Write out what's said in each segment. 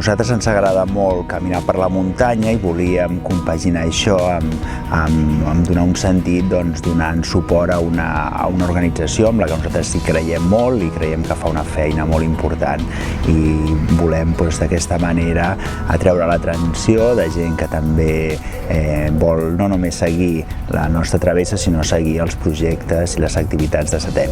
nosaltres ens agrada molt caminar per la muntanya i volíem compaginar això amb donar un sentit donant suport a una organització amb la que nosaltres hi creiem molt i creiem que fa una feina molt important i volem d'aquesta manera atreure l'atenció de gent que també vol no només seguir la nostra travessa sinó seguir els projectes i les activitats de SETEM.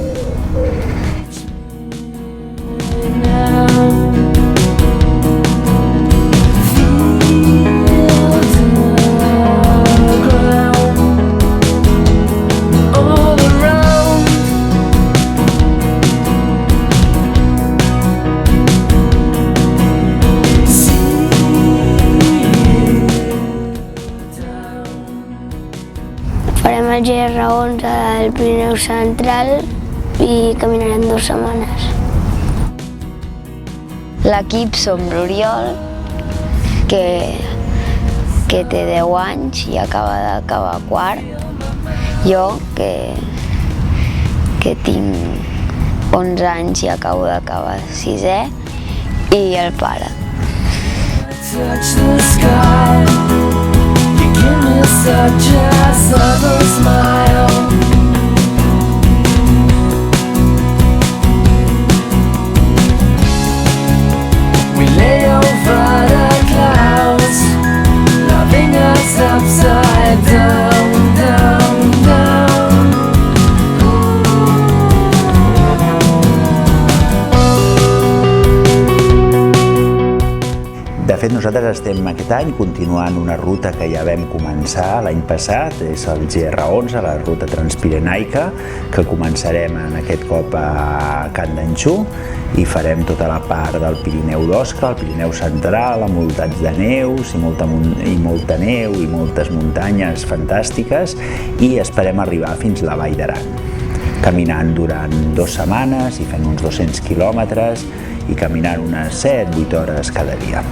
Farem el GR11 al Pirineu Central i caminarem 2 setmanes. L'equip som l'Oriol, que té 10 anys i acaba d'acabar quart. Jo, que tinc 11 anys i acabo d'acabar 6è. I el pare. Such a subtle smile. We lay over the clouds, loving us upside down, down, down. De fet, nosaltres estem aquest any continuant una ruta que ja vam començar l'any passat, és el GR11, la ruta transpirenaica, que començarem en aquest cop a Can d'Anxú i farem tota la part del Pirineu d'Osca, el Pirineu Central, envoltats de neus i molta neu i moltes muntanyes fantàstiques i esperem arribar fins a la Vall d'Aran, caminant durant 2 setmanes i fent uns 200 quilòmetres i caminant unes 7-8 hores cada dia.